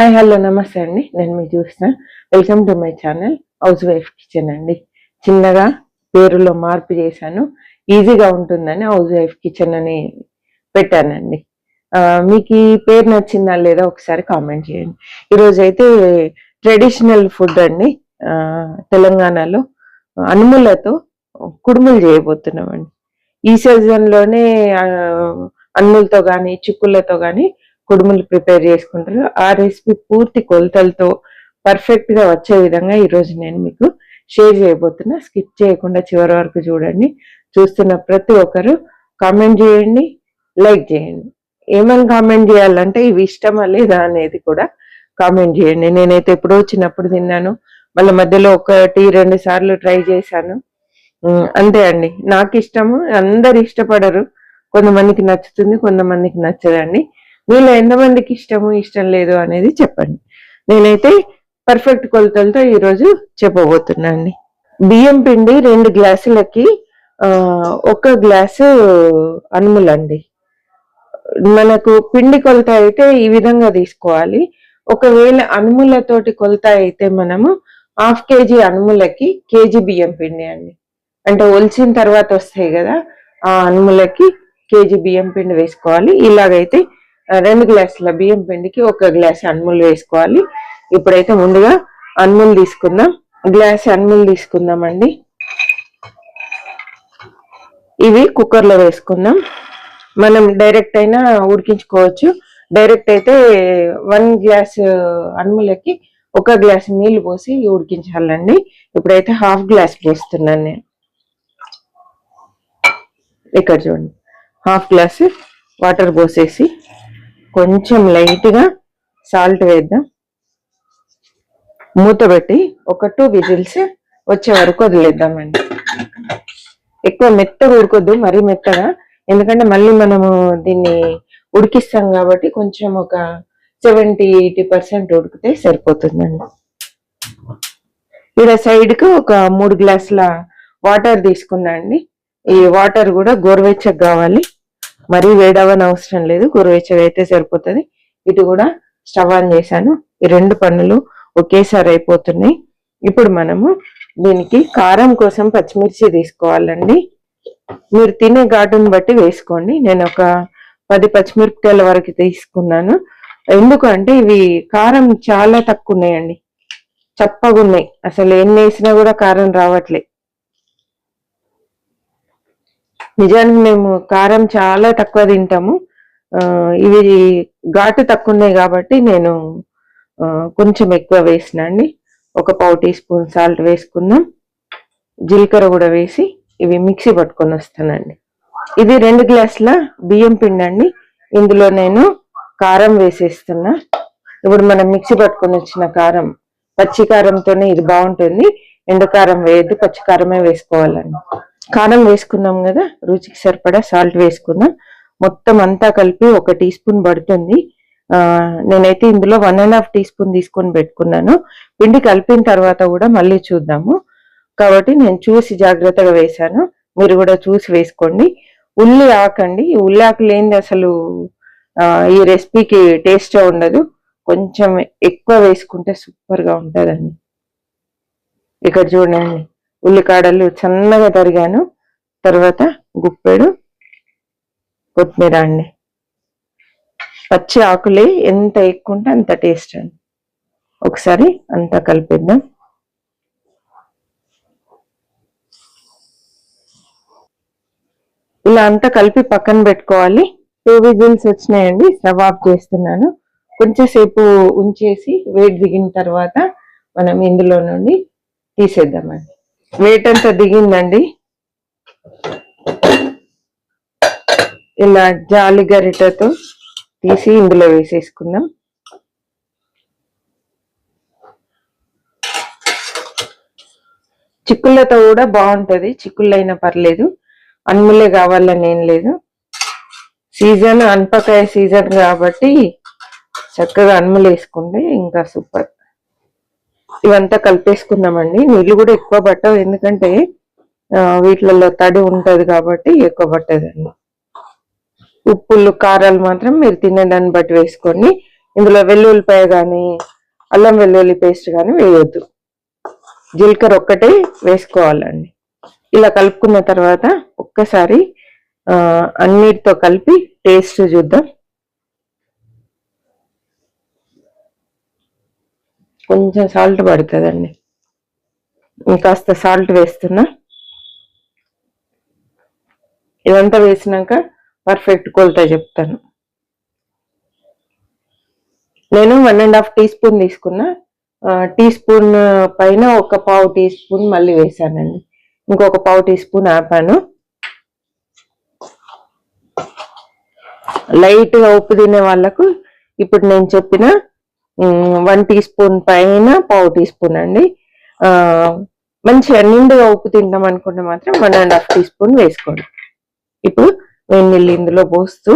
Hi hello నమస్తే అండి. నేను మీకు చూసిన welcome to my channel house wife kitchen అండి. చిన్నగా పేరులో మార్పు చేశాను, ఈజీగా ఉంటుందని హౌస్ వైఫ్ కిచెన్ అని పెట్టానండి. మీకు ఈ పేరు నచ్చిందా లేదా ఒకసారి కామెంట్ చేయండి. ఈరోజు అయితే ట్రెడిషనల్ ఫుడ్ అండి. తెలంగాణలో అనుములతో కుడుములు చేయబోతున్నామండి. ఈ సీజన్లోనే అనుములతో కానీ చిక్కులతో కానీ కుడుములు ప్రిపేర్ చేసుకుంటారు. ఆ రెసిపీ పూర్తి కొలతలతో పర్ఫెక్ట్ గా వచ్చే విధంగా ఈరోజు నేను మీకు షేర్ చేయబోతున్నా. స్కిప్ చేయకుండా చివరి వరకు చూడండి. చూస్తున్న ప్రతి ఒక్కరు కామెంట్ చేయండి, లైక్ చేయండి. ఏమని కామెంట్ చేయాలంటే ఇవి ఇష్టమా లేదా అనేది కూడా కామెంట్ చేయండి. నేనైతే ఎప్పుడో చిన్నప్పుడు తిన్నాను, మళ్ళీ మధ్యలో 1-2 సార్లు ట్రై చేశాను. అంతే అండి. నాకు ఇష్టము, అందరు ఇష్టపడరు. కొంతమందికి నచ్చుతుంది, కొంతమందికి నచ్చదండి. మీలో ఎంతమందికి ఇష్టము ఇష్టం లేదు అనేది చెప్పండి. నేనైతే పర్ఫెక్ట్ కొలతలతో ఈరోజు చెప్పబోతున్నాను. బియ్యం పిండి 2 గ్లాసులకి 1 గ్లాసు అనుములండి. మనకు పిండి కొలత అయితే ఈ విధంగా తీసుకోవాలి. ఒకవేళ అనుములతోటి కొలత అయితే మనము 1/2 kg అనుములకి కేజీ బియ్యం పిండి అండి. అంటే ఒలిచిన తర్వాత వస్తాయి కదా, ఆ అనుములకి కేజీ బియ్యం పిండి వేసుకోవాలి. ఇలాగైతే 2 గ్లాసుల బియ్యం పిండికి 1 గ్లాస్ అనుములు వేసుకోవాలి. ఇప్పుడైతే ముందుగా అనుములు తీసుకుందాం. గ్లాస్ అనుములు తీసుకుందామండి. ఇవి కుక్కర్లో వేసుకుందాం. మనం డైరెక్ట్ అయినా ఉడికించుకోవచ్చు. డైరెక్ట్ అయితే 1 గ్లాస్ అనుములకి 1 గ్లాస్ నీళ్లు పోసి ఉడికించాలండి. ఇప్పుడైతే 1/2 గ్లాస్ పోస్తున్నాను నేను. ఇక్కడ చూడండి, 1/2 గ్లాస్ వాటర్ పోసేసి కొంచెం లైట్గా సాల్ట్ వేద్దాం. మూత పెట్టి 2 విజిల్స్ వచ్చే వరకు వదిలేద్దామండి. ఎక్కువ మెత్తగా ఉడకొద్దు, మరీ మెత్తగా, ఎందుకంటే మళ్ళీ మనము దీన్ని ఉడికిస్తాం కాబట్టి కొంచెం ఒక 70-80% ఉడికితే సరిపోతుందండి. ఇక్కడ సైడ్కు ఒక 3 గ్లాసుల వాటర్ తీసుకున్నా అండి. ఈ వాటర్ కూడా గోరువెచ్చగా కావాలి, మరీ వేడవని అవసరం లేదు, గోరువెచ్చగా అయితే సరిపోతుంది. ఇటు కూడా స్టవ్ ఆన్ చేశాను. ఈ 2 పనులు ఒకేసారి అయిపోతున్నాయి. ఇప్పుడు మనము దీనికి కారం కోసం పచ్చిమిర్చి తీసుకోవాలండి. మీరు తినే ఘాటును బట్టి వేసుకోండి. నేను ఒక 10 పచ్చిమిరపకాయల వరకు తీసుకున్నాను. ఎందుకంటే ఇవి కారం చాలా తక్కువ ఉన్నాయండి, చప్పగా ఉన్నాయి. అసలు ఎన్ని వేసినా కూడా కారం రావట్లే. నిజానికి మేము కారం చాలా తక్కువ తింటాము. ఇవి ఘాటు తక్కువ ఉన్నాయి కాబట్టి నేను కొంచెం ఎక్కువ వేసిన అండి. ఒక 1/4 టీ స్పూన్ సాల్ట్ వేసుకుందాం. జీలకర్ర కూడా వేసి ఇవి మిక్సీ పట్టుకొని వస్తానండి. ఇది 2 గ్లాసుల బియ్యం పిండి అండి. ఇందులో నేను కారం వేసేస్తున్నా. ఇప్పుడు మనం మిక్సీ పట్టుకొని వచ్చిన కారం, పచ్చి కారంతోనే ఇది బాగుంటుంది. ఎండుకారం వేయద్దు, పచ్చి కారమే వేసుకోవాలండి. కారం వేసుకున్నాం కదా, రుచికి సరిపడా సాల్ట్ వేసుకున్నాం. మొత్తం అంతా కలిపి 1 టీ స్పూన్ పడుతుంది. నేనైతే ఇందులో 1.5 టీ స్పూన్ తీసుకొని పెట్టుకున్నాను. పిండి కలిపిన తర్వాత కూడా మళ్ళీ చూద్దాము కాబట్టి నేను చూసి జాగ్రత్తగా వేశాను. మీరు కూడా చూసి వేసుకోండి. ఉల్లి ఆకండి, ఉల్లి ఆకు లేనిది అసలు ఈ రెసిపీకి టేస్ట్ ఉండదు. కొంచెం ఎక్కువ వేసుకుంటే సూపర్ గా ఉంటుందండి. ఇక్కడ చూడండి, ఉల్లికాడలు సన్నగా తరిగాను. తర్వాత గుప్పెడు కొత్తిమీర అండి. పచ్చి ఆకులే ఎంత ఎక్కువ ఉంటే అంత టేస్ట్ అండి. ఒకసారి అంతా కలిపిద్దాం. ఇలా అంతా కలిపి పక్కన పెట్టుకోవాలి. 2 విజిల్స్ వచ్చినాయండి. స్టవ్ ఆఫ్ చేస్తున్నాను. కొంచెం సేపు ఉంచేసి వేడి దిగిన తర్వాత మనం ఇందులో నుండి తీసేద్దామండి. వేట్ అంతా దిగిందండి. ఇలా జాలి గరిటతో తీసి ఇందులో వేసేసుకుందాం. చిక్కుళ్ళతో కూడా బాగుంటది, చిక్కుళ్ళైనా పర్లేదు, అనుములే కావాలని ఏం లేదు. సీజన్ అనపకాయ సీజన్ కాబట్టి చక్కగా అనుములు వేసుకుంటే ఇంకా సూపర్. ఇవంతా కలిపేసుకున్నామండి. నీళ్ళు కూడా ఎక్కువ పట్టవు, ఎందుకంటే వీటిలలో తడి ఉంటది కాబట్టి ఎక్కువ పట్టదండి. ఉప్పులు కారాలు మాత్రం మీరు తినేదాన్ని బట్టి వేసుకోండి. ఇందులో వెల్లుల్లిపాయ కానీ అల్లం వెల్లుల్లి పేస్ట్ కానీ వేయొద్దు. జీలకర్ర ఒక్కటే వేసుకోవాలండి. ఇలా కలుపుకున్న తర్వాత ఒక్కసారి అన్నిటితో కలిపి టేస్ట్ చూద్దాం. కొంచెం సాల్ట్ పడుతుందండి, ఇంకాస్త సాల్ట్ వేస్తున్నా. ఇదంతా వేసినాక పర్ఫెక్ట్ కొలత చెప్తాను. నేను 1.5 టీ స్పూన్ తీసుకున్నా. టీ స్పూన్ పైన ఒక పావు టీ స్పూన్ మళ్ళీ వేసానండి. ఇంకొక పావు టీ స్పూన్ ఆపాను. లైట్గా ఉప్పు తినే వాళ్ళకు ఇప్పుడు నేను చెప్పిన 1 టీ స్పూన్ పైన పావు టీ స్పూన్ అండి. మంచిగా నిండుగా ఉప్పు తింటాం అనుకుంటే మాత్రం 1.5 టీ స్పూన్ వేసుకోండి. ఇప్పుడు వేడి నీళ్ళు ఇందులో పోస్తూ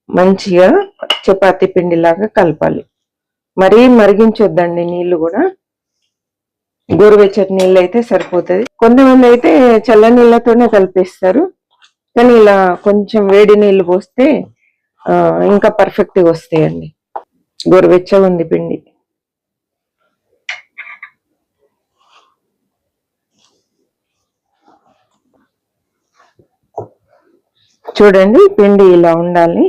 మంచిగా చపాతీ పిండిలాగా కలపాలి. మరీ మరిగించొద్దండి నీళ్లు కూడా. గోరువెచ్చటి నీళ్ళు అయితే సరిపోతుంది. కొంతమంది అయితే చల్ల నీళ్ళతోనే కలిపేస్తారు, కానీ ఇలా కొంచెం వేడి నీళ్లు పోస్తే ఇంకా పర్ఫెక్ట్గా వస్తాయండి. గోరువెచ్చగా ఉంది పిండి. చూడండి, పిండి ఇలా ఉండాలి.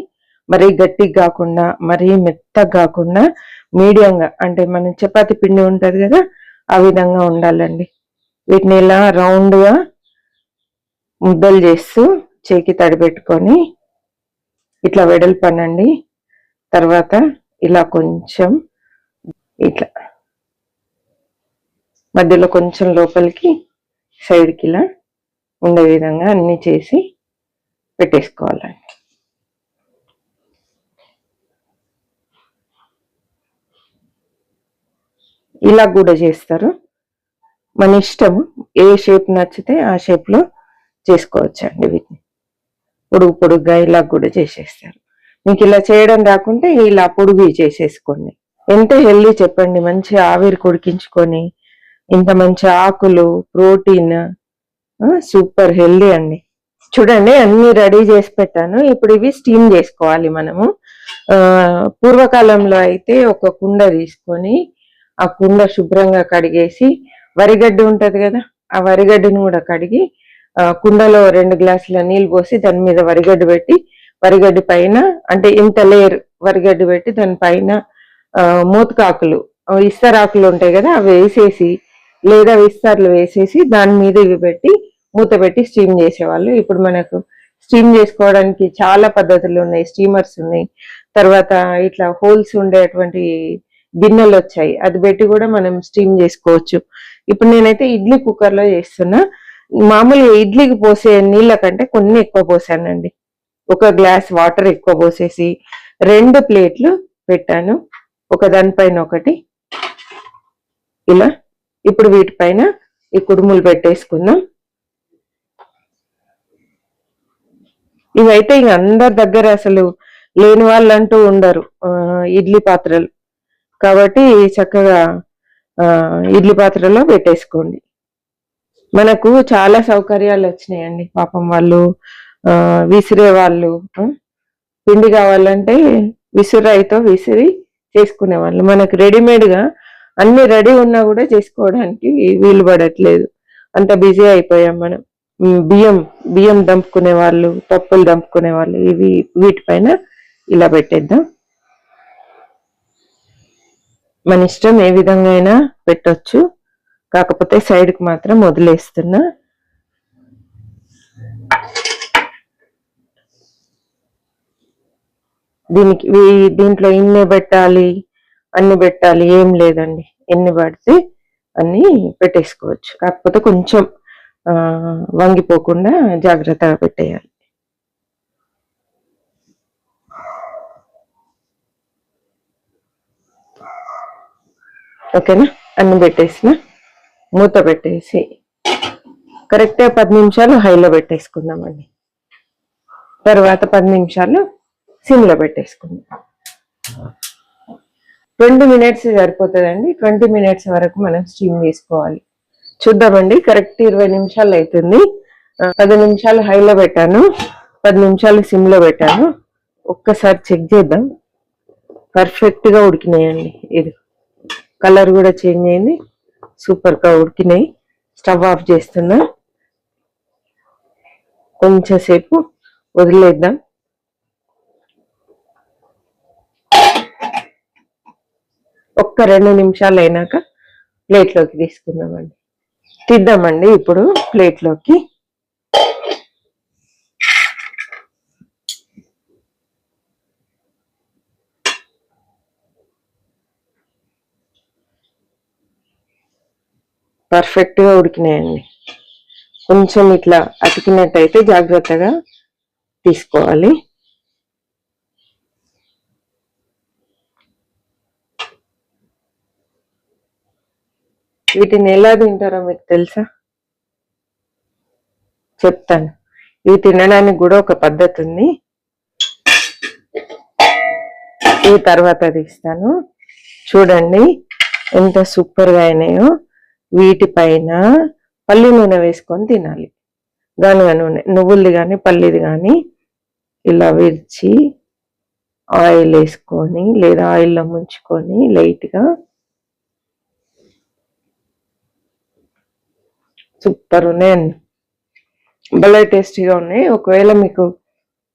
మరీ గట్టిగా కాకుండా మరీ మెత్తగా కాకుండా మీడియంగా, అంటే మన చపాతీ పిండి ఉంటది కదా ఆ విధంగా ఉండాలండి. వీటిని ఇలా రౌండ్గా ముద్దలు చేస్తూ చేకి తడిపెట్టుకొని ఇట్లా వెడల్పనండి. తర్వాత ఇలా కొంచెం ఇట్లా మధ్యలో కొంచెం లోపలికి సైడ్కి ఇలా ఉండే విధంగా అన్ని చేసి పెట్టేసుకోవాలండి. ఇలా కూడా చేస్తారు, మన ఇష్టం. ఏ షేప్ నచ్చితే ఆ షేప్ లో చేసుకోవచ్చండి. వీటిని పొడుగ్గా ఇలా కూడా చేసేస్తారు. మీకు ఇలా చేయడం రాకుంటే ఇలా పొడుగు చేసేసుకోండి. ఎంత హెల్దీ చెప్పండి. మంచి ఆవిరి కొడికించుకొని ఇంత మంచి ఆకులు, ప్రోటీన్, సూపర్ హెల్దీ అండి. చూడండి, అన్ని రెడీ చేసి పెట్టాను. ఇప్పుడు ఇవి స్టీమ్ చేసుకోవాలి మనము. పూర్వకాలంలో అయితే ఒక కుండ తీసుకొని ఆ కుండ శుభ్రంగా కడిగేసి, వరిగడ్డి ఉంటది కదా ఆ వరిగడ్డిని కూడా కడిగి కుండలో 2 గ్లాసుల నీళ్ళు పోసి దాని మీద వరిగడ్డి పెట్టి, వరిగడ్డి పైన అంటే ఇంత లేయర్ వరిగడ్డి పెట్టి దానిపైన మూతకాకులు, ఇస్తరాకులు ఉంటాయి కదా అవి వేసేసి, లేదా విస్తర్లు వేసేసి దాని మీద ఇవి పెట్టి మూత పెట్టి స్టీమ్ చేసేవాళ్ళు. ఇప్పుడు మనకు స్టీమ్ చేసుకోవడానికి చాలా పద్ధతులు ఉన్నాయి. స్టీమర్స్ ఉన్నాయి. తర్వాత ఇట్లా హోల్స్ ఉండేటువంటి గిన్నెలు వచ్చాయి, అది పెట్టి కూడా మనం స్టీమ్ చేసుకోవచ్చు. ఇప్పుడు నేనైతే ఇడ్లీ కుక్కర్లో చేస్తున్నా. మామూలుగా ఇడ్లీకి పోసే నీళ్ళ కంటే కొన్ని ఎక్కువ పోసానండి. 1 గ్లాస్ వాటర్ ఎక్కువ పోసేసి 2 ప్లేట్లు పెట్టాను, ఒక దానిపైన ఒకటి ఇలా. ఇప్పుడు వీటిపైన ఈ కుడుములు పెట్టేసుకుందాం. ఇవైతే ఇంక అందరి దగ్గర అసలు లేని వాళ్ళంటూ ఉండరు ఇడ్లీ పాత్రలు, కాబట్టి చక్కగా ఇడ్లీ పాత్రలో పెట్టేసుకోండి. మనకు చాలా సౌకర్యాలు వచ్చినాయండి. పాపం వాళ్ళు విసిరే వాళ్ళు, పిండి కావాలంటే విసురాయితో విసిరి చేసుకునే వాళ్ళు. మనకు రెడీమేడ్ గా అన్ని రెడీ ఉన్నా కూడా చేసుకోవడానికి వీలు పడట్లేదు, అంత బిజీ అయిపోయాం మనం. బియ్యం దంపుకునే వాళ్ళు, పప్పులు దంపుకునే వాళ్ళు, వీటిపైన ఇలా పెట్టేద్దాం. మన ఇష్టం, ఏ విధంగా అయినా పెట్టొచ్చు, కాకపోతే సైడ్కి మాత్రం వదిలేస్తున్నా. దీంట్లో ఇన్ని పెట్టాలి అన్ని పెట్టాలి ఏం లేదండి. ఎన్ని పడితే అన్ని పెట్టేసుకోవచ్చు, కాకపోతే కొంచెం వంగిపోకుండా జాగ్రత్తగా పెట్టేయాలి. ఓకేనా? అన్ని పెట్టేసిన మూత పెట్టేసి కరెక్ట్గా 10 నిమిషాలు హైలో పెట్టేసుకుందామండి. తర్వాత 10 నిమిషాలు సిమ్లో పెట్టేసుకుందాం. 20 మినిట్స్ సరిపోతుందండి. 20 మినిట్స్ వరకు మనం స్టీమ్ చేసుకోవాలి. చూద్దామండి, కరెక్ట్ 20 నిమిషాలు అవుతుంది. 10 నిమిషాలు హైలో పెట్టాను, 10 నిమిషాలు సిమ్లో పెట్టాను. ఒక్కసారి చెక్ చేద్దాం. పర్ఫెక్ట్ గా ఉడికినాయండి. ఇది కలర్ కూడా చేంజ్ అయింది, సూపర్ గా ఉడికినాయి. స్టవ్ ఆఫ్ చేస్తున్నా, కొంచెం సేపు వదిలేద్దాం. ఒక్క 2 నిమిషాలు అయినాక ప్లేట్లోకి తీసుకుందామండి. తీద్దామండి ఇప్పుడు ప్లేట్లోకి. పర్ఫెక్ట్ గా ఉడికినాయండి. కొంచెం ఇట్లా అతికినట్టయితే జాగ్రత్తగా తీసుకోవాలి. వీటిని ఎలా తింటారో మీకు తెలుసా? చెప్తాను. ఇవి తినడానికి కూడా ఒక పద్ధతి ఉంది, ఈ తర్వాత తీస్తాను. చూడండి ఎంత సూపర్ గా అయినాయో. వీటిపైన పల్లి నూనె వేసుకొని తినాలి. గానుగ నూనె, నువ్వులది కానీ పల్లిది కానీ ఇలా విరిచి ఆయిల్ వేసుకొని లేదా ఆయిల్లో ముంచుకొని లైట్గా, సూపర్ ఉన్నాయండి. భలే టేస్టీగా ఉన్నాయి. ఒకవేళ మీకు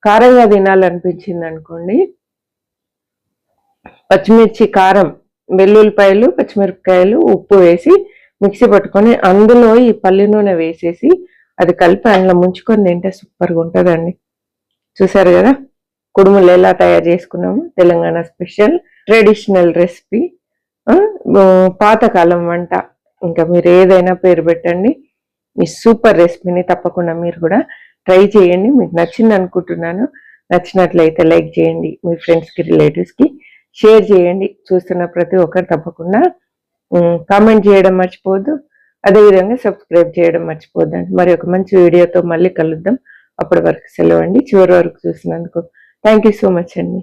కారంగా తినాలనిపించింది అనుకోండి, పచ్చిమిర్చి, కారం, వెల్లుల్లిపాయలు, పచ్చిమిరపకాయలు, ఉప్పు వేసి మిక్సీ పట్టుకొని అందులో ఈ పల్లి నూనె వేసేసి అది కలిపి అందులో ముంచుకొని తింటే సూపర్గా ఉంటుందండి. చూసారు కదా కుడుములు ఎలా తయారు చేసుకున్నాము. తెలంగాణ స్పెషల్ ట్రెడిషనల్ రెసిపీ, పాతకాలం వంట. ఇంకా మీరు ఏదైనా పేరు పెట్టండి. ఈ సూపర్ రెసిపీని తప్పకుండా మీరు కూడా ట్రై చేయండి. మీకు నచ్చింది అనుకుంటున్నాను. నచ్చినట్లయితే లైక్ చేయండి, మీ ఫ్రెండ్స్కి, రిలేటివ్స్కి షేర్ చేయండి. చూస్తున్న ప్రతి ఒక్కరు తప్పకుండా కామెంట్ చేయడం మర్చిపోవద్దు. అదేవిధంగా సబ్స్క్రైబ్ చేయడం మర్చిపోద్దండి. మరి ఒక మంచి వీడియోతో మళ్ళీ కలుద్దాం. అప్పటి వరకు సెలవు అండి. చివరి వరకు చూసినందుకు థ్యాంక్ యూ సో మచ్ అండి.